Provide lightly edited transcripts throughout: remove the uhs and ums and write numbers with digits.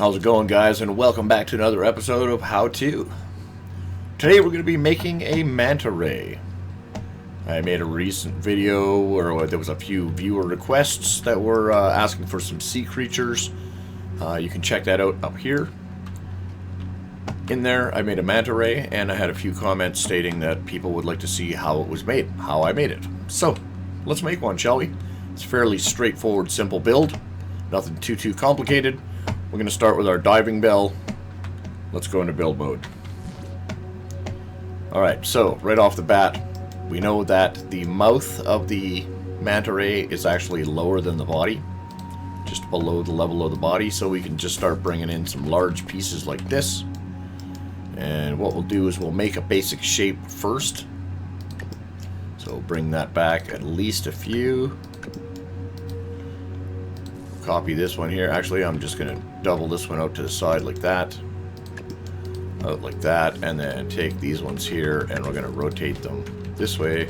How's it going, guys, and welcome back to another episode of How To. Today we're going to be making a Manta Ray. I made a recent video where there was a few viewer requests that were asking for some sea creatures. You can check that out up here. In there I made a Manta Ray, and I had a few comments stating that people would like to see how it was made, how I made it. So, let's make one, shall we? It's a fairly straightforward, simple build. Nothing too complicated. We're going to start with our diving bell. Let's go into build mode. Alright, so right off the bat, we know that the mouth of the Manta Ray is actually lower than the body, just below the level of the body, so we can just start bringing in some large pieces like this. And what we'll do is we'll make a basic shape first. So we'll bring that back at least a few. Copy this one here. Actually, I'm just going to double this one out to the side like that. Out like that. And then take these ones here and we're going to rotate them this way.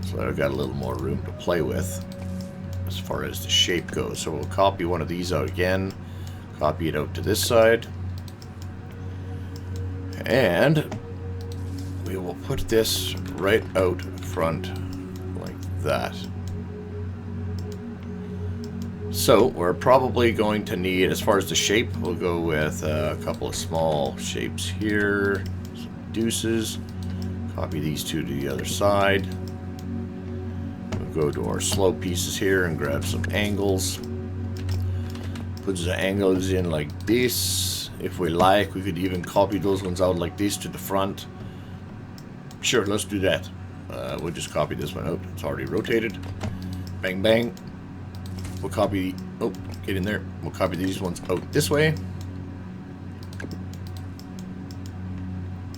So I've got a little more room to play with as far as the shape goes. So we'll copy one of these out again. Copy it out to this side. And we will put this right out front like that. So we're probably going to need, as far as the shape, we'll go with a couple of small shapes here, some deuces. Copy these two to the other side. We'll go to our slope pieces here and grab some angles. Put the angles in like this. If we like, we could even copy those ones out like this to the front. Sure, let's do that. We'll just copy this one out. It's already rotated. Bang, bang. We'll copy, oh, get in there. We'll copy these ones out this way.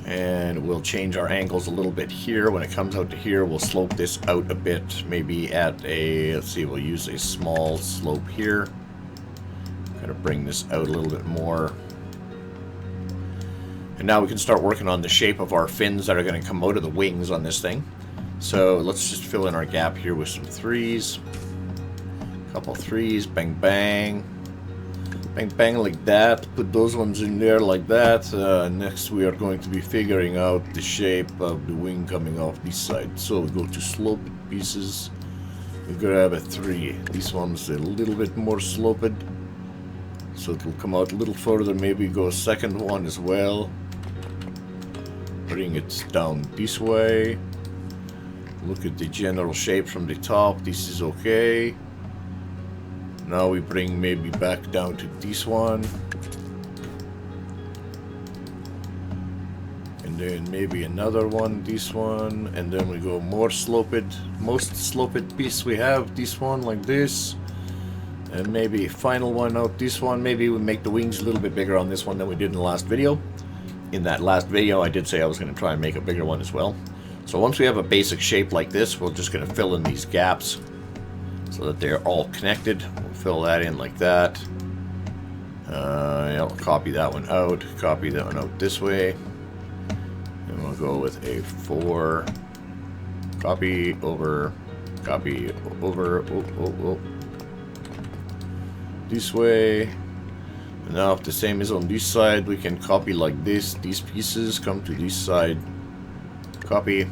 And we'll change our angles a little bit here. When it comes out to here, we'll slope this out a bit. Maybe at a, let's see, we'll use a small slope here. Kind of bring this out a little bit more. And now we can start working on the shape of our fins that are going to come out of the wings on this thing. So let's just fill in our gap here with some threes. Couple threes, bang bang, bang bang like that. Put those ones in there like that. Next we are going to be figuring out the shape of the wing coming off this side. So we go to slope pieces. We grab a 3. This one's a little bit more sloped, so it will come out a little further. Maybe go a second one as well. Bring it down this way. Look at the general shape from the top. This is okay. Now we bring maybe back down to this one. And then maybe another one, this one. And then we go more sloped. Most sloped piece we have, this one like this. And maybe a final one out this one. Maybe we make the wings a little bit bigger on this one than we did in the last video. In that last video I did say I was going to try and make a bigger one as well. So once we have a basic shape like this, we're just going to fill in these gaps so that they're all connected. We'll fill that in like that. I'll copy that one out. Copy that one out this way. And we'll go with a 4. Copy over. Copy over. This way. And now if the same is on this side, we can copy like this. These pieces come to this side. Copy.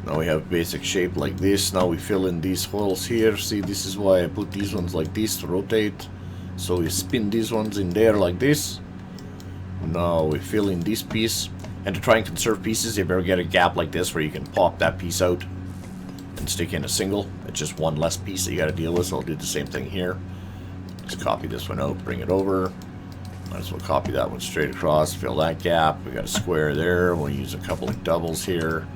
Now we have basic shape like this. Now we fill in these holes here. See, this is why I put these ones like this to rotate. So we spin these ones in there like this. Now we fill in this piece. And to try and conserve pieces, you better get a gap like this where you can pop that piece out and stick in a single. It's just one less piece that you got to deal with. So I'll do the same thing here. Just copy this one out, bring it over. Might as well copy that one straight across, fill that gap. We got a square there. We'll use a couple of doubles here.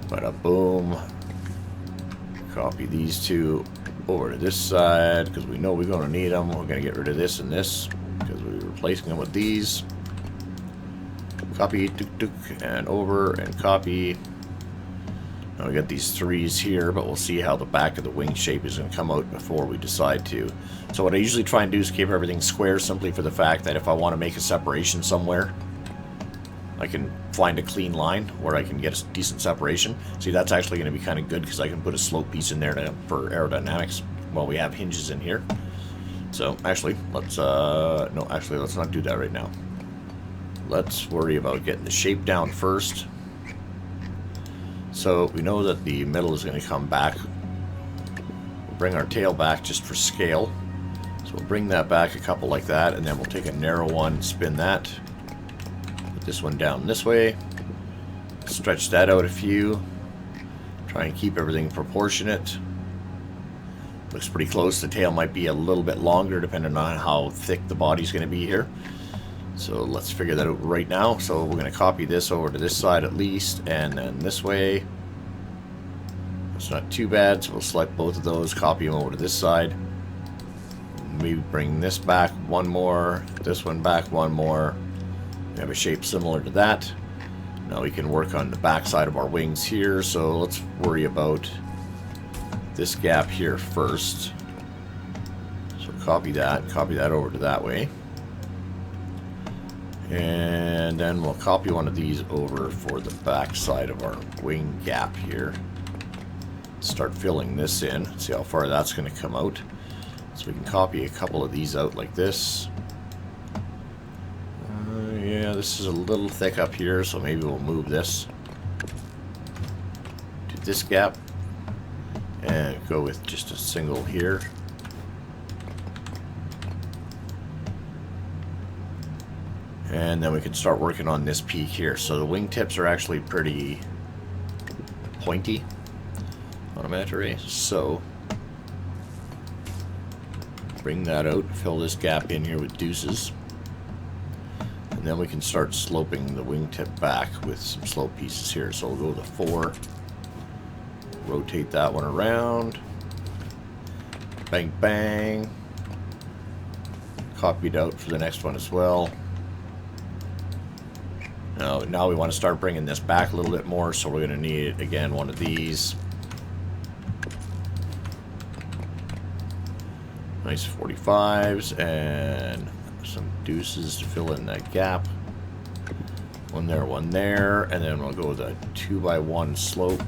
Bada boom. Copy these two over to this side because we know we're going to need them. We're going to get rid of this and this because we're replacing them with these. Copy, and over, and copy. Now we got these 3s here, but we'll see how the back of the wing shape is going to come out before we decide to. So what I usually try and do is keep everything square, simply for the fact that if I want to make a separation somewhere, I can find a clean line where I can get a decent separation. See, that's actually going to be kind of good because I can put a slope piece in there for aerodynamics while we have hinges in here. So, actually, let's, no, actually, let's not do that right now. Let's worry about getting the shape down first. So, we know that the middle is going to come back. We'll bring our tail back just for scale. So we'll bring that back a couple like that, and then we'll take a narrow one, spin that. Put this one down this way. Stretch that out a few. Try and keep everything proportionate. Looks pretty close. The tail might be a little bit longer depending on how thick the body's going to be here. So let's figure that out right now. So we're going to copy this over to this side at least, and then this way. It's not too bad, so we'll select both of those, copy them over to this side. We bring this back one more, this one back one more. We have a shape similar to that. Now we can work on the back side of our wings here, so let's worry about this gap here first. So copy that over to that way. And then we'll copy one of these over for the back side of our wing gap here. Start filling this in, see how far that's going to come out. So we can copy a couple of these out like this. Yeah, this is a little thick up here, so maybe we'll move this to this gap and go with just a single here. And then we can start working on this peak here. So the wingtips are actually pretty pointy on a Manta Ray. So bring that out, fill this gap in here with deuces. And then we can start sloping the wingtip back with some slope pieces here. So we'll go to 4. Rotate that one around. Bang, bang. Copied out for the next one as well. Now we want to start bringing this back a little bit more, so we're going to need, again, one of these. Nice 45s and some deuces to fill in that gap. One there, and then we'll go with a 2x1 slope.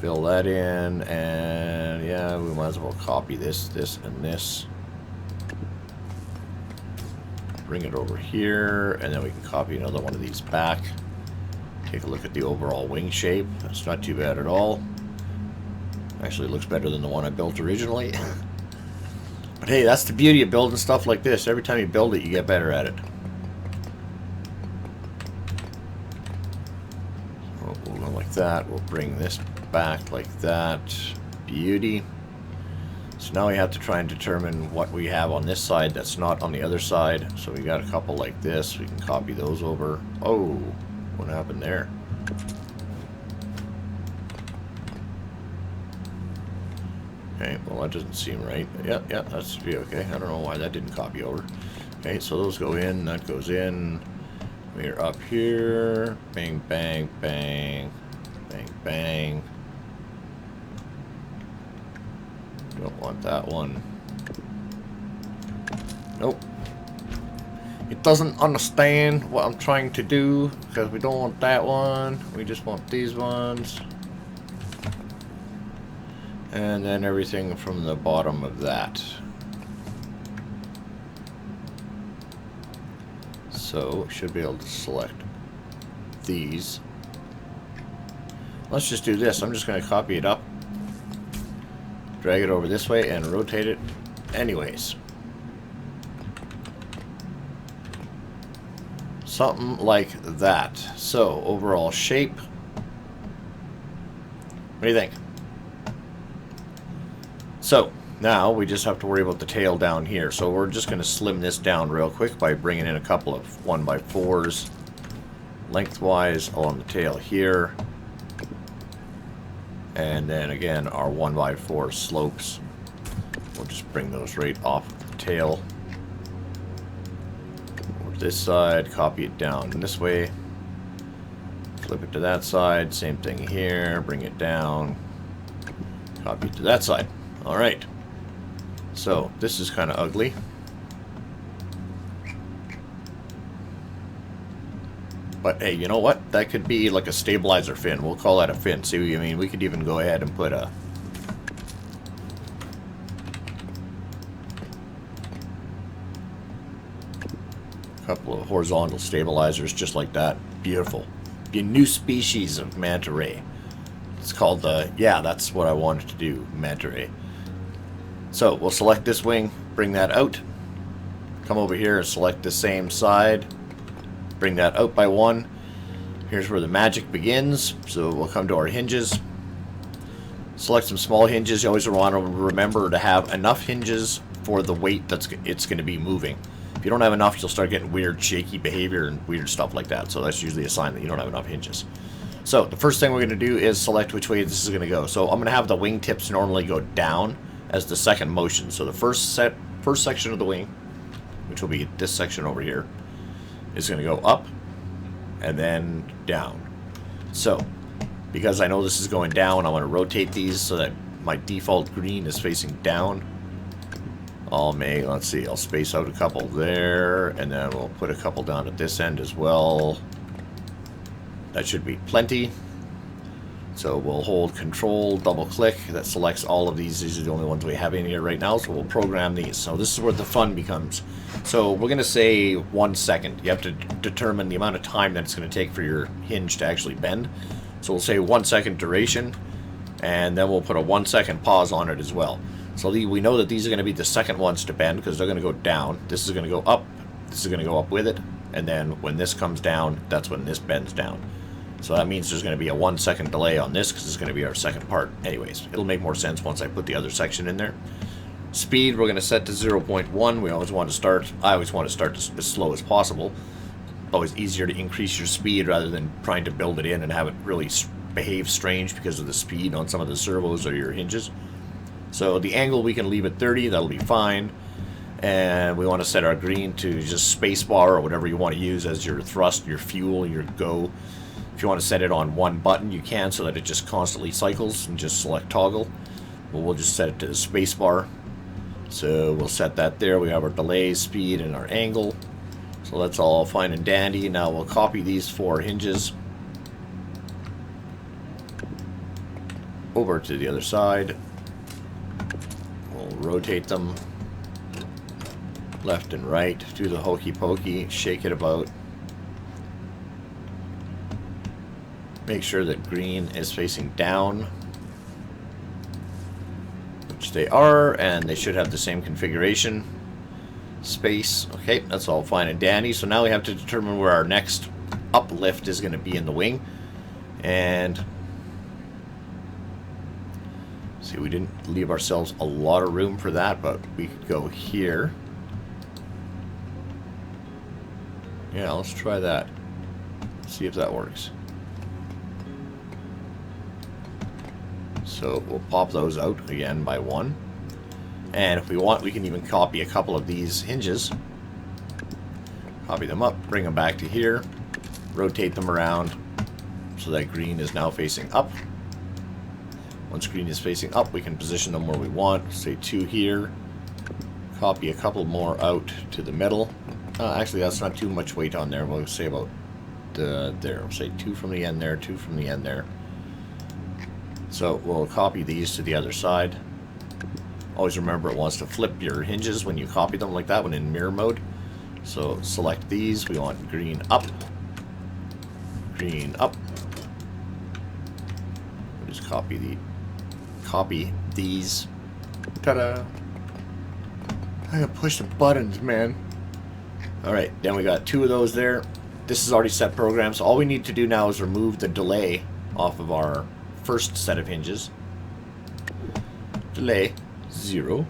Fill that in, and yeah, we might as well copy this, this, and this. Bring it over here, and then we can copy another one of these back. Take a look at the overall wing shape. That's not too bad at all. Actually, it looks better than the one I built originally. But hey, that's the beauty of building stuff like this. Every time you build it, you get better at it. So we'll go like that. We'll bring this back like that. Beauty. So now we have to try and determine what we have on this side that's not on the other side. So we got a couple like this. We can copy those over. Oh, what happened there? Okay, well that doesn't seem right. Yeah, that should be okay. I don't know why that didn't copy over. Okay, so those go in, that goes in. We're up here. Bang, bang, bang. Bang, bang. Don't want that one. Nope. It doesn't understand what I'm trying to do because we don't want that one. We just want these ones. And then everything from the bottom of that. So, should be able to select these. Let's just do this. I'm just going to copy it up. Drag it over this way and rotate it anyways. Something like that. So, overall shape. What do you think? So, now we just have to worry about the tail down here. So we're just going to slim this down real quick by bringing in a couple of 1x4s lengthwise along the tail here. And then again, our 1x4 slopes. We'll just bring those right off the tail. Over to this side, copy it down this way. Flip it to that side, same thing here, bring it down. Copy it to that side. Alright, so this is kind of ugly. But hey, you know what? That could be like a stabilizer fin. We'll call that a fin. See what I mean? We could even go ahead and put a couple of horizontal stabilizers just like that. Beautiful. Be a new species of Manta Ray. It's called the, yeah, that's what I wanted to do, Manta Ray. So we'll select this wing, bring that out. Come over here and select the same side. Bring that out by one. Here's where the magic begins. So we'll come to our hinges. Select some small hinges. You always want to remember to have enough hinges for the weight it's going to be moving. If you don't have enough, you'll start getting weird, shaky behavior and weird stuff like that. So that's usually a sign that you don't have enough hinges. So the first thing we're going to do is select which way this is going to go. So I'm going to have the wing tips normally go down as the second motion. So the first section of the wing, which will be this section over here, is going to go up and then down. So because I know this is going down, I want to rotate these so that my default green is facing down. Let's see, I'll space out a couple there, and then we'll put a couple down at this end as well. That should be plenty. So we'll hold Control, double click, that selects all of these. These are the only ones we have in here right now, so we'll program these. So this is where the fun becomes. So we're going to say 1 second. You have to determine the amount of time that it's going to take for your hinge to actually bend. So we'll say 1 second duration, and then we'll put a 1 second pause on it as well. So we know that these are going to be the second ones to bend because they're going to go down. This is going to go up. This is going to go up with it. And then when this comes down, that's when this bends down. So that means there's going to be a 1 second delay on this because it's going to be our second part. Anyways, it'll make more sense once I put the other section in there. Speed, we're going to set to 0.1. We always want to start, I always want to start as slow as possible. Always easier to increase your speed rather than trying to build it in and have it really behave strange because of the speed on some of the servos or your hinges. So the angle we can leave at 30, that'll be fine. And we want to set our green to just spacebar or whatever you want to use as your thrust, your fuel, your go. If you want to set it on one button, you can, so that it just constantly cycles, and just select toggle. But we'll just set it to the spacebar. So we'll set that there. We have our delay, speed, and our angle. So that's all fine and dandy. Now we'll copy these 4 hinges over to the other side. We'll rotate them left and right, do the hokey pokey, shake it about. Make sure that green is facing down, which they are, and they should have the same configuration. Space, okay, that's all fine and dandy. So now we have to determine where our next uplift is going to be in the wing. And see, we didn't leave ourselves a lot of room for that, but we could go here. Yeah, let's try that. See if that works. So we'll pop those out again by 1. And if we want, we can even copy a couple of these hinges. Copy them up, bring them back to here, rotate them around so that green is now facing up. Once green is facing up, we can position them where we want. Say 2 here. Copy a couple more out to the middle. Actually, that's not too much weight on there. We'll say about there. We'll say 2 from the end there, 2 from the end there. So we'll copy these to the other side. Always remember, it wants to flip your hinges when you copy them like that when in mirror mode. So select these. We want green up. Green up. We'll just copy these. Ta-da! I gotta push the buttons, man. Alright, then we got 2 of those there. This is already set program, so all we need to do now is remove the delay off of our first set of hinges. Delay 0.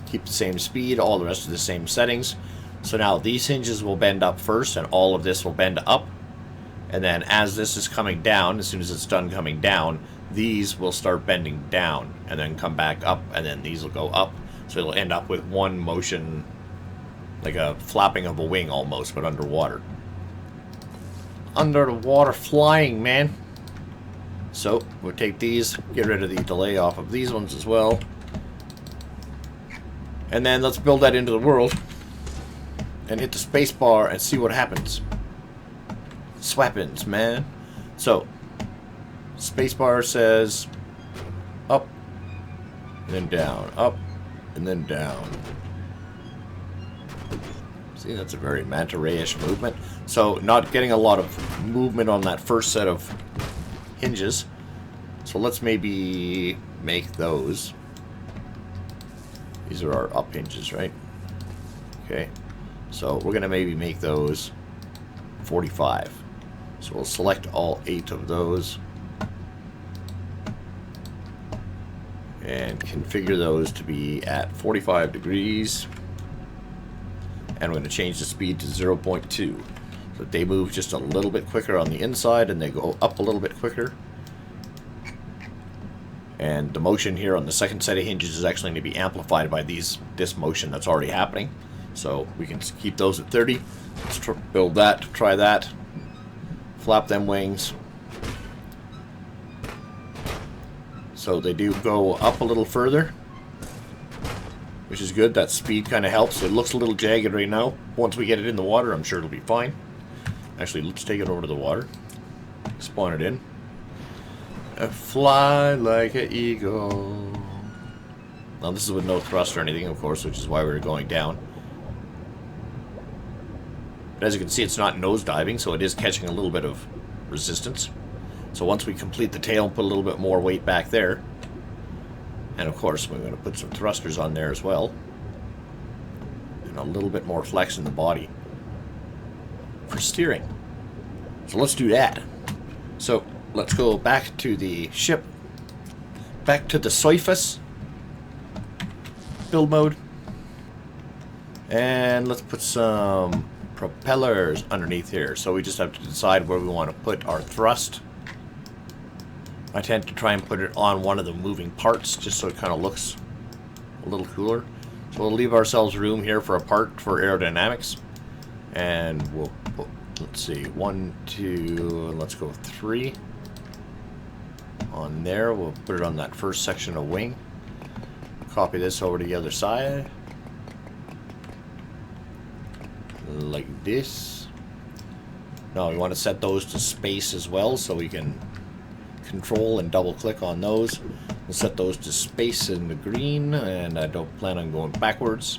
Keep the same speed, all the rest of the same settings. So now these hinges will bend up first, and all of this will bend up. And then as this is coming down, as soon as it's done coming down, these will start bending down and then come back up, and then these will go up. So it'll end up with one motion, like a flapping of a wing almost, but underwater. Under the water flying, man. So we'll take these, get rid of the delay off of these ones as well. And then let's build that into the world. And hit the space bar and see what happens. Swappins, man. So, spacebar says up, and then down, up, and then down. See, that's a very Manta Ray-ish movement. So not getting a lot of movement on that first set of hinges. So let's maybe make those. These are our up hinges, right? Okay. So we're going to maybe make those 45. So we'll select all 8 of those. And configure those to be at 45 degrees. And we're going to change the speed to 0.2. So they move just a little bit quicker on the inside and they go up a little bit quicker. And the motion here on the second set of hinges is actually going to be amplified by this motion that's already happening. So we can keep those at 30. Let's build that, try that. Flap them wings. So they do go up a little further, which is good. That speed kind of helps. It looks a little jagged right now. Once we get it in the water, I'm sure it'll be fine. Actually, let's take it over to the water. Spawn it in. Fly like an eagle. Now this is with no thrust or anything, of course, which is why we're going down. But as you can see, it's not nose diving, so it is catching a little bit of resistance. So once we complete the tail and put a little bit more weight back there, and of course we're going to put some thrusters on there as well, and a little bit more flex in the body for steering. So let's do that. So let's go back to the ship, back to the surface, build mode, and let's put some propellers underneath here. So we just have to decide where we want to put our thrust. I tend to try and put it on one of the moving parts just so it kind of looks a little cooler. So we'll leave ourselves room here for a part for aerodynamics. And we'll put, let's see, 1, 2, let's go 3 on there. We'll put it on that first section of wing. Copy this over to the other side. Like this. Now we want to set those to space as well so we can control and double click on those. We'll set those to space in the green, and I don't plan on going backwards.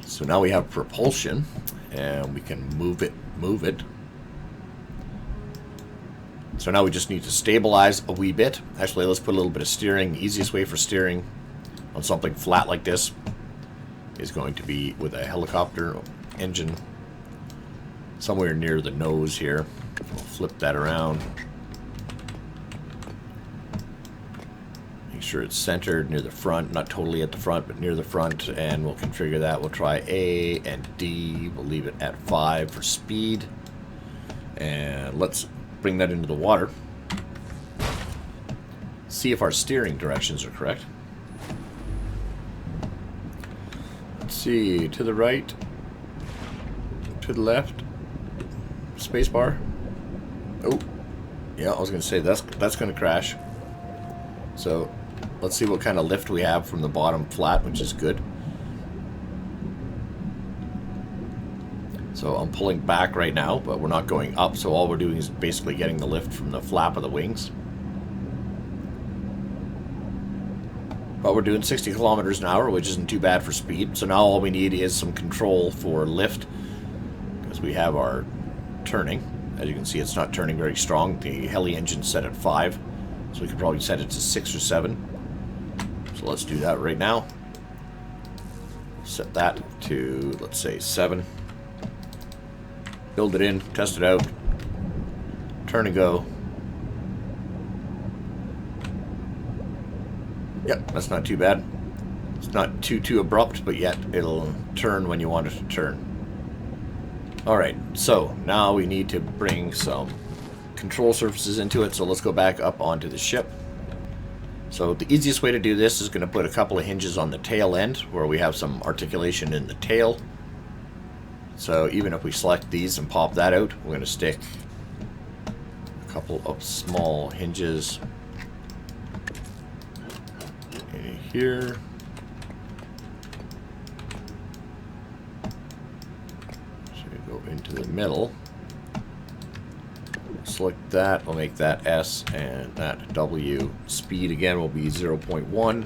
So now we have propulsion and we can move it. So now we just need to stabilize a wee bit. Actually, let's put a little bit of steering. The easiest way for steering on something flat like this is going to be with a helicopter engine somewhere near the nose here. We'll flip that around. Make sure it's centered near the front, not totally at the front, but near the front, and we'll configure that. We'll try A and D. We'll leave it at 5 for speed. And let's bring that into the water. See if our steering directions are correct. Let's see, to the right, to the left, spacebar. Oh, yeah, I was going to say that's going to crash. So let's see what kind of lift we have from the bottom flat, which is good. So I'm pulling back right now, but we're not going up, so all we're doing is basically getting the lift from the flap of the wings. But we're doing 60 kilometers an hour, which isn't too bad for speed. So now all we need is some control for lift, because we have our turning. As you can see, it's not turning very strong. The heli engine's set at 5, so we could probably set it to 6 or 7. So let's do that right now. Set that to, let's say, 7. Build it in, test it out, turn and go. Yep, that's not too bad. It's not too abrupt, but yet it'll turn when you want it to turn. Alright, so now we need to bring some control surfaces into it, so let's go back up onto the ship. So the easiest way to do this is going to put a couple of hinges on the tail end where we have some articulation in the tail. So even if we select these and pop that out, we're going to stick a couple of small hinges in here. So we go into the middle. Select that, we'll make that S, and that W. Speed again will be 0.1.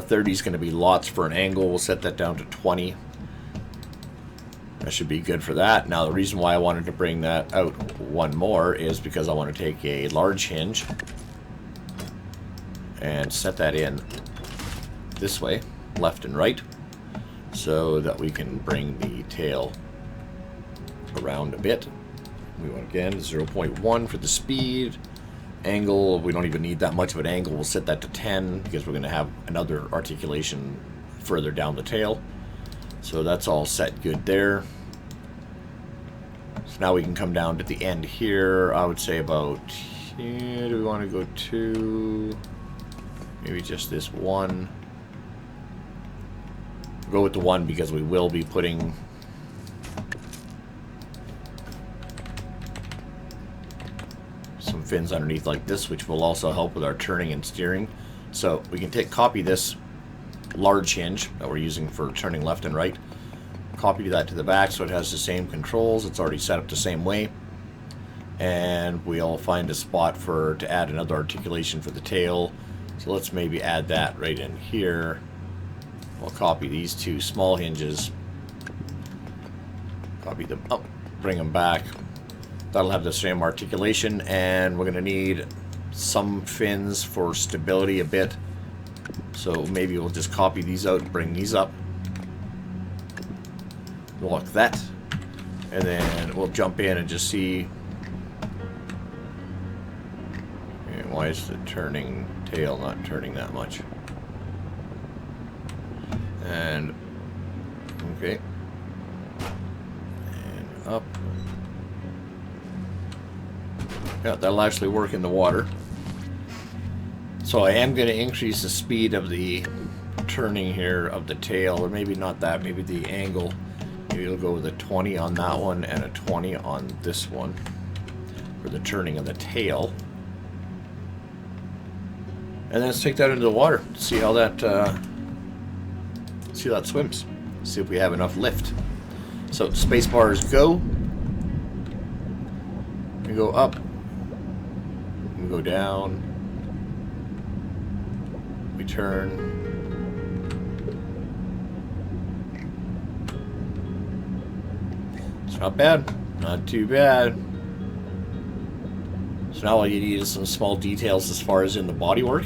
30 is going to be lots for an angle. We'll set that down to 20. That should be good for that. Now the reason why I wanted to bring that out one more is because I want to take a large hinge and set that in this way, left and right, so that we can bring the tail around a bit. We want, again, 0.1 for the speed. Angle, we don't even need that much of an angle. We'll set that to 10 because we're going to have another articulation further down the tail. So that's all set good there. So now we can come down to the end here. I would say about, do we want to go to maybe just this one? We'll go with the one because we will be putting some fins underneath like this, which will also help with our turning and steering. So we can copy this large hinge that we're using for turning left and right, copy that to the back so it has the same controls. It's already set up the same way, and we'll find a spot to add another articulation for the tail. So let's maybe add that right in here. We'll copy these two small hinges, copy them up, bring them back. That'll have the same articulation, and we're going to need some fins for stability a bit. So maybe we'll just copy these out and bring these up. Like that. And then we'll jump in and just see. Okay, why is the turning tail not turning that much? And okay. And up. Yeah, that'll actually work in the water. So I am going to increase the speed of the turning here of the tail, or maybe not that, maybe the angle. Maybe we'll go with a 20 on that one and a 20 on this one for the turning of the tail. And then let's take that into the water, see how that swims. See if we have enough lift. So space bars go. We go up. We go down. We turn. It's not bad. Not too bad. So now all you need is some small details as far as in the bodywork.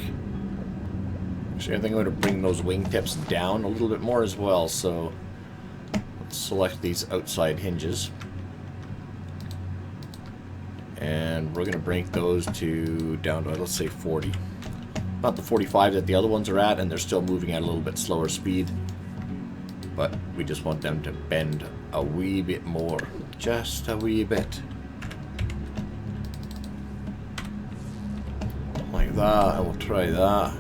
Actually, I think I'm going to bring those wingtips down a little bit more as well. So let's select these outside hinges. And we're going to bring those down to, let's say, 40. Not the 45 that the other ones are at, and they're still moving at a little bit slower speed. But we just want them to bend a wee bit more. Just a wee bit. Like that. I will try that.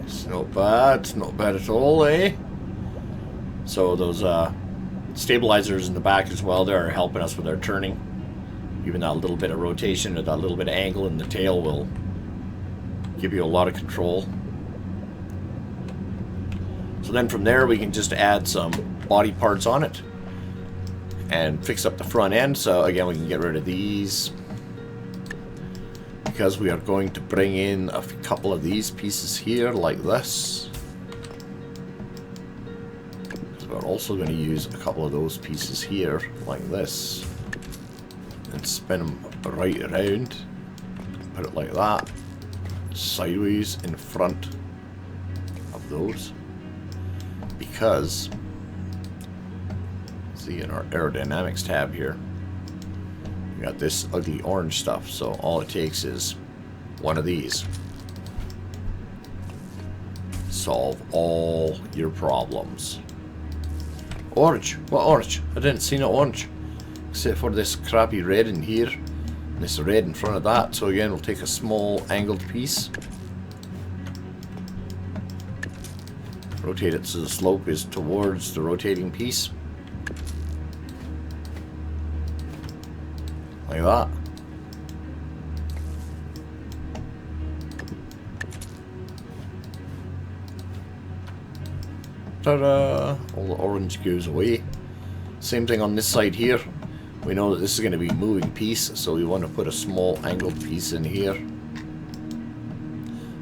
It's not bad. It's not bad at all, eh? So those stabilizers in the back as well, they're helping us with our turning. Even that little bit of rotation or that little bit of angle in the tail will give you a lot of control. So then from there we can just add some body parts on it and fix up the front end. So again, we can get rid of these because we are going to bring in a couple of these pieces here like this. We're also going to use a couple of those pieces here, like this, and spin them right around, put it like that, sideways in front of those, because, see in our aerodynamics tab here, we got this ugly orange stuff, so all it takes is one of these. Solve all your problems. Orange? What orange? I didn't see no orange. Except for this crappy red in here. And this red in front of that. So again, we'll take a small angled piece. Rotate it so the slope is towards the rotating piece. Like that. Ta-da! All the orange goes away. Same thing on this side here. We know that this is going to be a moving piece, so we want to put a small angled piece in here.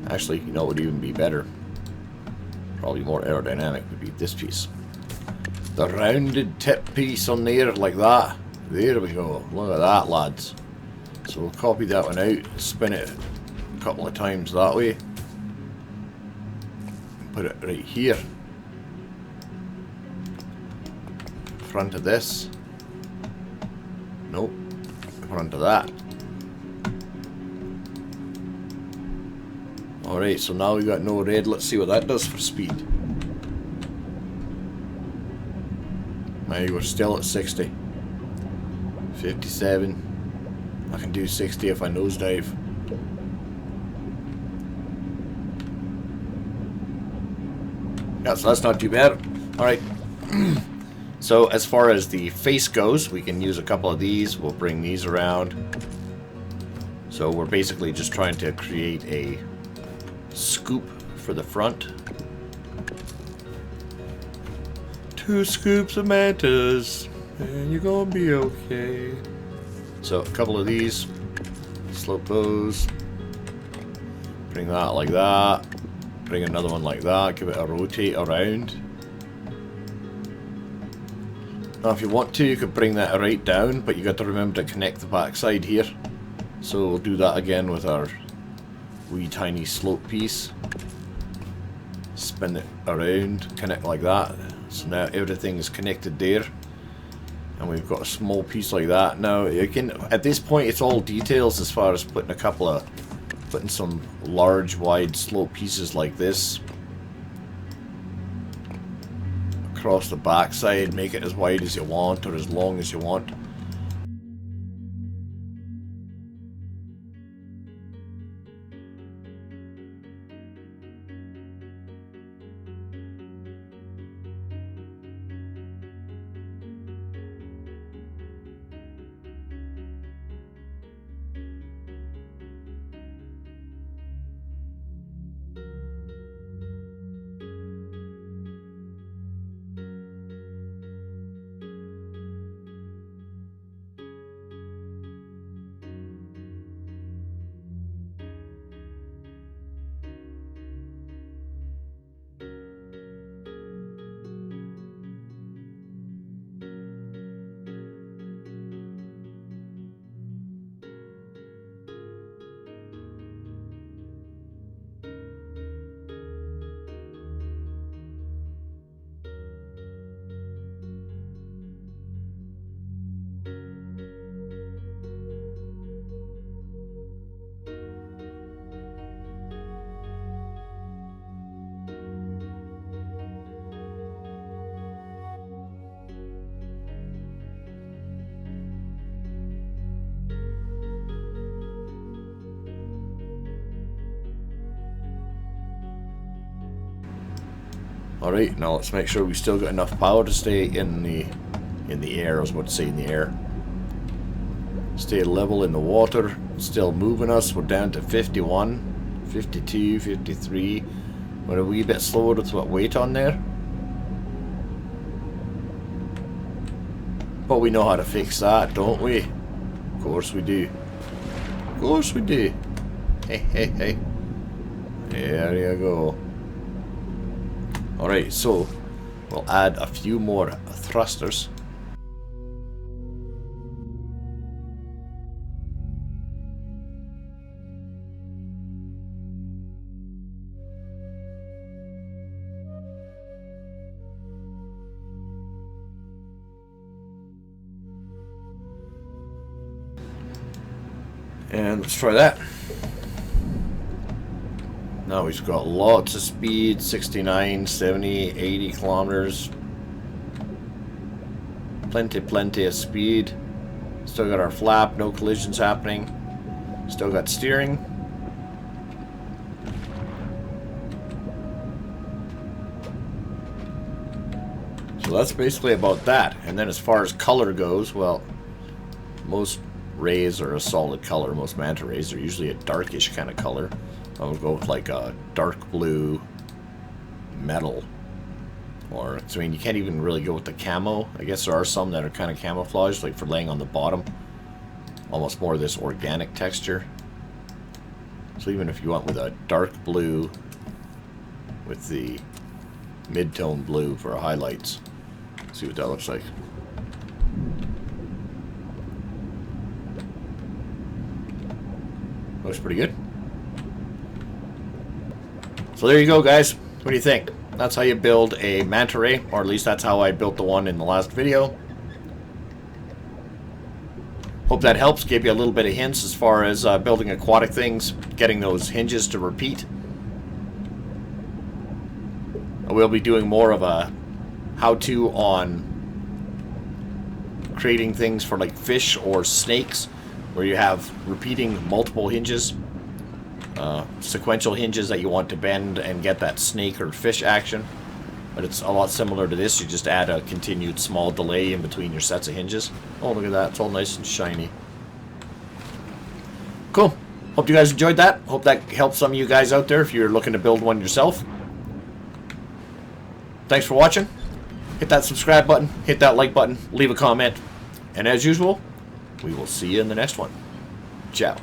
Actually, you know, it would even be better. Probably more aerodynamic would be this piece. The rounded tip piece on there, like that. There we go. Look at that, lads. So we'll copy that one out, spin it a couple of times that way. Put it right here. Front of this. Nope. Front of that. Alright, so now we got no red. Let's see what that does for speed. Now we're still at 60. 57. I can do 60 if I nosedive. Yeah, so that's not too bad. Alright. So as far as the face goes, we can use a couple of these. We'll bring these around. So we're basically just trying to create a scoop for the front. 2 scoops of mantas and you're gonna be okay. So a couple of these, slope those, bring that like that, bring another one like that, give it a rotate around. Now if you want to, you could bring that right down, but you got to remember to connect the backside here. So we'll do that again with our wee tiny slope piece. Spin it around, connect like that. So now everything is connected there. And we've got a small piece like that. Now again, at this point it's all details as far as putting some large wide slope pieces like this across the backside, make it as wide as you want or as long as you want. Alright, now let's make sure we still got enough power to stay in the air. I was about to say in the air. Stay level in the water. Still moving us. We're down to 51, 52, 53. We're a wee bit slower with what weight on there. But we know how to fix that, don't we? Of course we do. Of course we do. Hey, hey, hey. There you go. Alright, so we'll add a few more thrusters. And let's try that. Now we've got lots of speed, 69, 70, 80 kilometers. Plenty of speed. Still got our flap, no collisions happening. Still got steering. So that's basically about that. And then as far as color goes, well, most rays are a solid color. Most Manta Rays are usually a darkish kind of color. I would go with like a dark blue metal. Or, I mean, you can't even really go with the camo. I guess there are some that are kind of camouflaged, like for laying on the bottom. Almost more of this organic texture. So even if you went with a dark blue with the mid-tone blue for highlights. See what that looks like. Looks pretty good. So there you go, guys. What do you think? That's how you build a Manta Ray, or at least that's how I built the one in the last video. Hope that helps. Gave you a little bit of hints as far as building aquatic things, getting those hinges to repeat. We'll be doing more of a how-to on creating things for like fish or snakes, where you have repeating multiple hinges, sequential hinges that you want to bend and get that snake or fish action. But it's a lot similar to this. You just add a continued small delay in between your sets of hinges. Oh, look at that. It's all nice and shiny. Cool. Hope you guys enjoyed that. Hope that helped some of you guys out there if you're looking to build one yourself. Thanks for watching. Hit that subscribe button. Hit that like button. Leave a comment. And as usual, we will see you in the next one. Ciao.